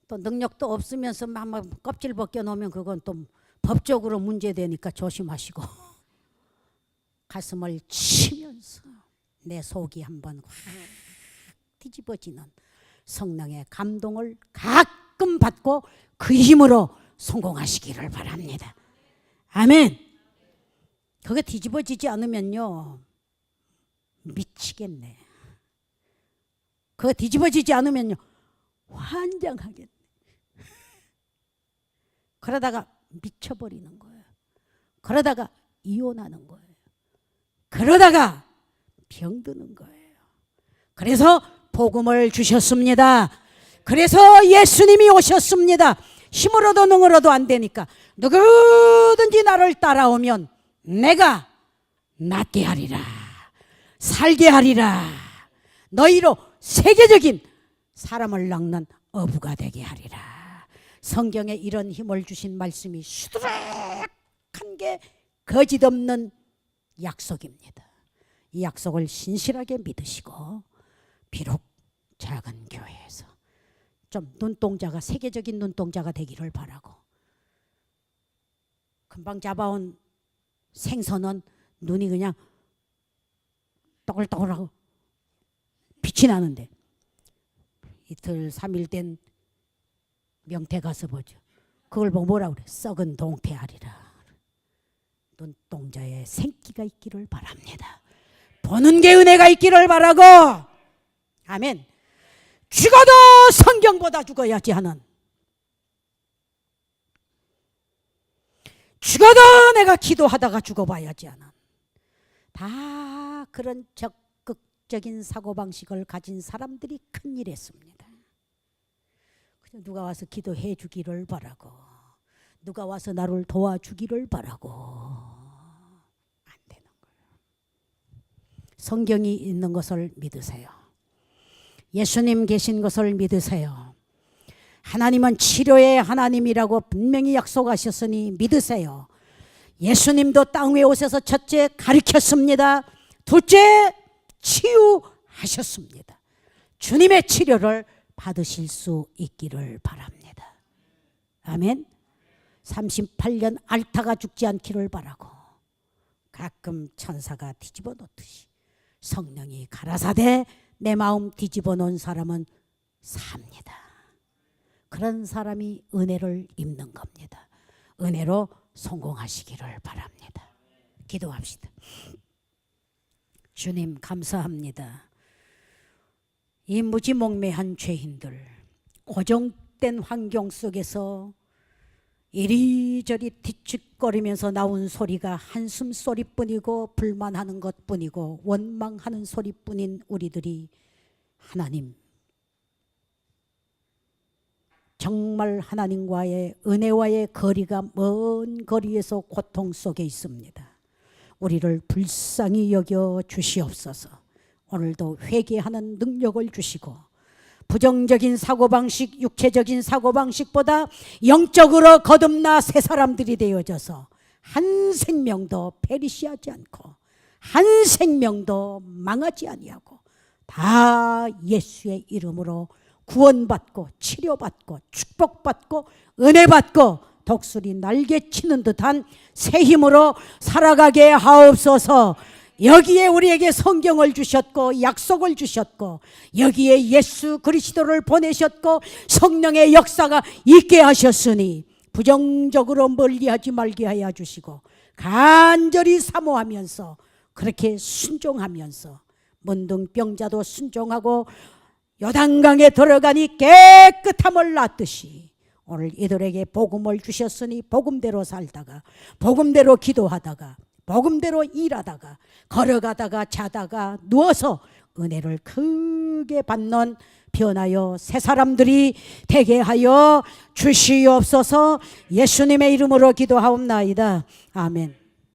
또 능력도 없으면서 막 껍질 벗겨 놓으면 그건 또 법적으로 문제되니까 조심하시고 가슴을 치면서 내 속이 한번 확 뒤집어지는 성령의 감동을 가끔 받고 그 힘으로 성공하시기를 바랍니다. 아멘. 그게 뒤집어지지 않으면요 미치겠네. 그거 뒤집어지지 않으면요 환장하겠네. 그러다가 미쳐버리는 거예요. 그러다가 이혼하는 거예요. 그러다가 병드는 거예요. 그래서 복음을 주셨습니다. 그래서 예수님이 오셨습니다. 힘으로도 능으로도 안 되니까 누구든지 나를 따라오면 내가 낫게 하리라, 살게 하리라, 너희로 세계적인 사람을 낚는 어부가 되게 하리라. 성경에 이런 힘을 주신 말씀이 수두룩한 게 거짓없는 약속입니다. 이 약속을 신실하게 믿으시고 비록 작은 교회에서 좀 눈동자가 세계적인 눈동자가 되기를 바라고, 금방 잡아온 생선은 눈이 그냥 떠글떠글하고 빛이 나는데 이틀 3일 된 명태 가서 보죠. 그걸 보고 뭐라 그래? 썩은 동태알이라. 눈동자에 생기가 있기를 바랍니다. 보는 게 은혜가 있기를 바라고, 아멘. 죽어도 성경보다 죽어야지 하는, 죽어도 내가 기도하다가 죽어봐야지 하는, 다 그런 적극적인 사고방식을 가진 사람들이 큰일 했습니다. 누가 와서 기도해 주기를 바라고, 누가 와서 나를 도와주기를 바라고 안 되는 거예요. 성경이 있는 것을 믿으세요. 예수님 계신 것을 믿으세요. 하나님은 치료의 하나님이라고 분명히 약속하셨으니 믿으세요. 예수님도 땅 위에 오셔서 첫째 가르쳤습니다. 둘째 치유하셨습니다. 주님의 치료를 받으실 수 있기를 바랍니다. 아멘. 38년 앓다가 죽지 않기를 바라고, 가끔 천사가 뒤집어 놓듯이 성령이 가라사대 내 마음 뒤집어 놓은 사람은 삽니다. 그런 사람이 은혜를 입는 겁니다. 은혜로 성공하시기를 바랍니다. 기도합시다. 주님 감사합니다. 이 무지몽매한 죄인들, 고정된 환경 속에서 이리저리 뒤축거리면서 나온 소리가 한숨 소리뿐이고 불만하는 것뿐이고 원망하는 소리뿐인 우리들이 하나님, 정말 하나님과의 은혜와의 거리가 먼 거리에서 고통 속에 있습니다. 우리를 불쌍히 여겨 주시옵소서. 오늘도 회개하는 능력을 주시고, 부정적인 사고방식, 육체적인 사고방식보다 영적으로 거듭나 새 사람들이 되어져서 한 생명도 페리시하지 않고 한 생명도 망하지 아니하고 다 예수의 이름으로 구원받고 치료받고 축복받고 은혜받고 독수리 날개치는 듯한 새 힘으로 살아가게 하옵소서. 여기에 우리에게 성경을 주셨고 약속을 주셨고 여기에 예수 그리스도를 보내셨고 성령의 역사가 있게 하셨으니 부정적으로 멀리하지 말게 하여 주시고 간절히 사모하면서 그렇게 순종하면서 문둥병자도 순종하고 요단강에 들어가니 깨끗함을 낳듯이 오늘 이들에게 복음을 주셨으니 복음대로 살다가 복음대로 기도하다가 복음대로 일하다가 걸어가다가 자다가 누워서 은혜를 크게 받는 변하여 새 사람들이 되게 하여 주시옵소서. 예수님의 이름으로 기도하옵나이다. 아멘.